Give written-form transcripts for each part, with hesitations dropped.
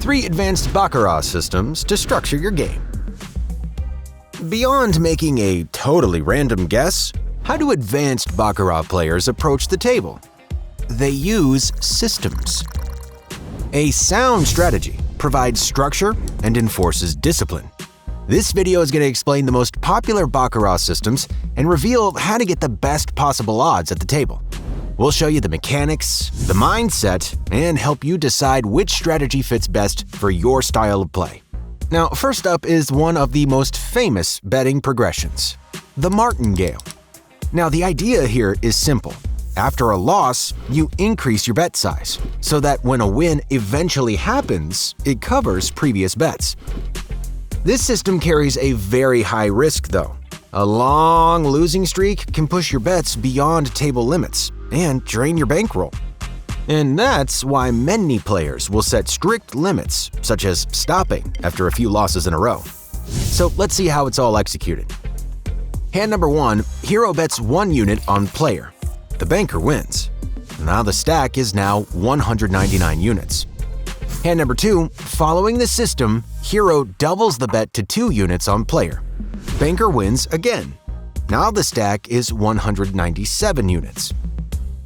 3 advanced Baccarat systems to structure your game. Beyond making a totally random guess, how do advanced Baccarat players approach the table? They use systems. A sound strategy provides structure and enforces discipline. This video is going to explain the most popular Baccarat systems and reveal how to get the best possible odds at the table. We'll show you the mechanics, the mindset, and help you decide which strategy fits best for your style of play. Now, first up is one of the most famous betting progressions, the Martingale. Now, the idea here is simple. After a loss, you increase your bet size, so that when a win eventually happens, it covers previous bets. This system carries a very high risk, though. A long losing streak can push your bets beyond table limits and drain your bankroll. And that's why many players will set strict limits, such as stopping after a few losses in a row. So let's see how it's all executed. Hand number 1, hero bets 1 unit on player. The banker wins. Now the stack is now 199 units. Hand number 2, following the system, hero doubles the bet to 2 units on player. Banker wins again. Now the stack is 197 units.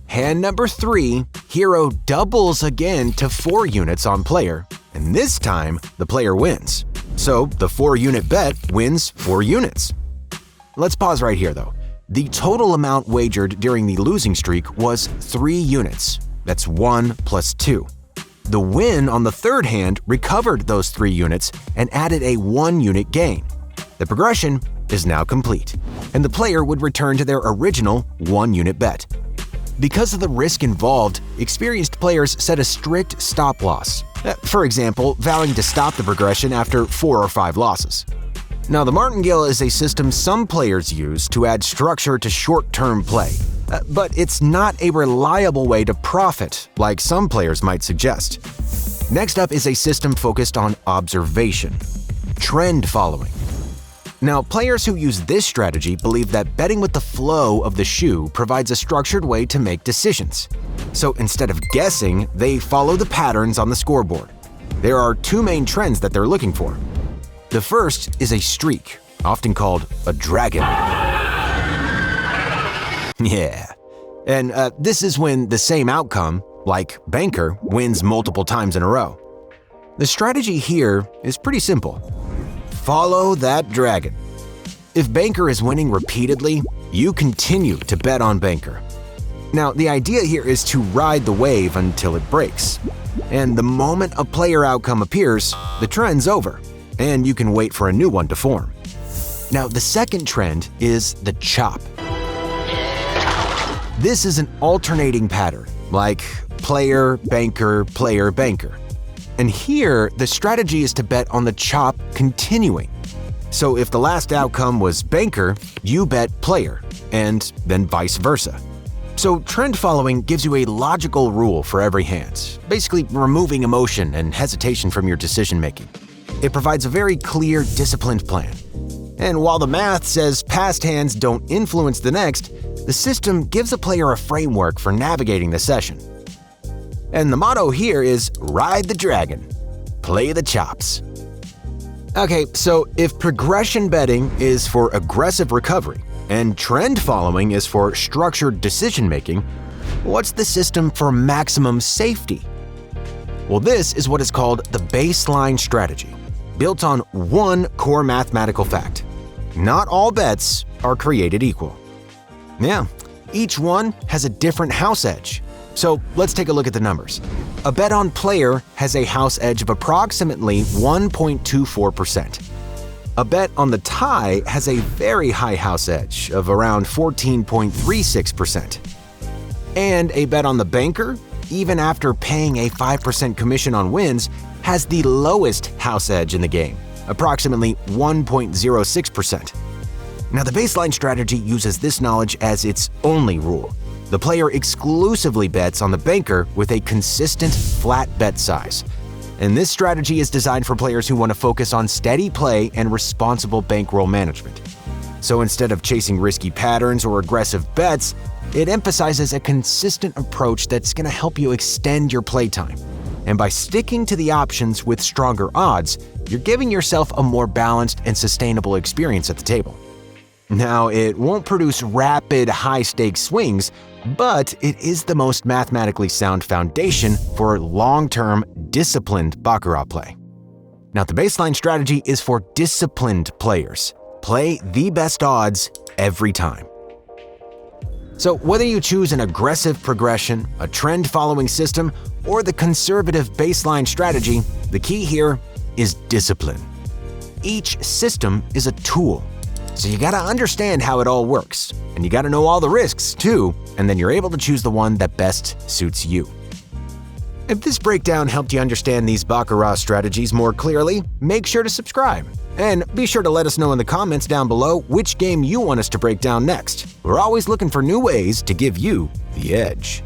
Hand number 3, hero doubles again to 4 units on player, and this time the player wins. So the 4-unit bet wins 4 units. Let's pause right here though. The total amount wagered during the losing streak was 3 units. That's 1 plus 2. The win on the third hand recovered those 3 units and added a 1-unit gain. The progression is now complete, and the player would return to their original 1-unit bet. Because of the risk involved, experienced players set a strict stop-loss, for example, vowing to stop the progression after 4 or 5 losses. Now, the Martingale is a system some players use to add structure to short-term play, but it's not a reliable way to profit, like some players might suggest. Next up is a system focused on observation, trend following. Now, players who use this strategy believe that betting with the flow of the shoe provides a structured way to make decisions. So instead of guessing, they follow the patterns on the scoreboard. There are 2 main trends that they're looking for. The first is a streak, often called a dragon. Yeah. And this is when the same outcome, like banker, wins multiple times in a row. The strategy here is pretty simple. Follow that dragon. If banker is winning repeatedly, you continue to bet on banker. Now, the idea here is to ride the wave until it breaks. And the moment a player outcome appears, the trend's over, and you can wait for a new one to form. Now, the second trend is the chop. This is an alternating pattern, like player, banker, player, banker. And here, the strategy is to bet on the chop continuing. So if the last outcome was banker, you bet player, and then vice versa. So trend following gives you a logical rule for every hand, basically removing emotion and hesitation from your decision making. It provides a very clear, disciplined plan. And while the math says past hands don't influence the next, the system gives a player a framework for navigating the session. And the motto here is ride the dragon, play the chops. Okay, so if progression betting is for aggressive recovery and trend following is for structured decision making, what's the system for maximum safety? Well, this is what is called the baseline strategy, built on one core mathematical fact. Not all bets are created equal. Yeah, each one has a different house edge. So let's take a look at the numbers. A bet on player has a house edge of approximately 1.24%. A bet on the tie has a very high house edge of around 14.36%. And a bet on the banker, even after paying a 5% commission on wins, has the lowest house edge in the game, approximately 1.06%. Now, the baseline strategy uses this knowledge as its only rule. The player exclusively bets on the banker with a consistent, flat bet size. And this strategy is designed for players who want to focus on steady play and responsible bankroll management. So instead of chasing risky patterns or aggressive bets, it emphasizes a consistent approach that's going to help you extend your playtime. And by sticking to the options with stronger odds, you're giving yourself a more balanced and sustainable experience at the table. Now, it won't produce rapid, high-stakes swings, but it is the most mathematically sound foundation for long-term, disciplined Baccarat play. Now, the baseline strategy is for disciplined players. Play the best odds every time. So whether you choose an aggressive progression, a trend-following system, or the conservative baseline strategy, the key here is discipline. Each system is a tool, so you gotta understand how it all works, and you gotta know all the risks too, and then you're able to choose the one that best suits you. If this breakdown helped you understand these Baccarat strategies more clearly, make sure to subscribe. And be sure to let us know in the comments down below which game you want us to break down next. We're always looking for new ways to give you the edge.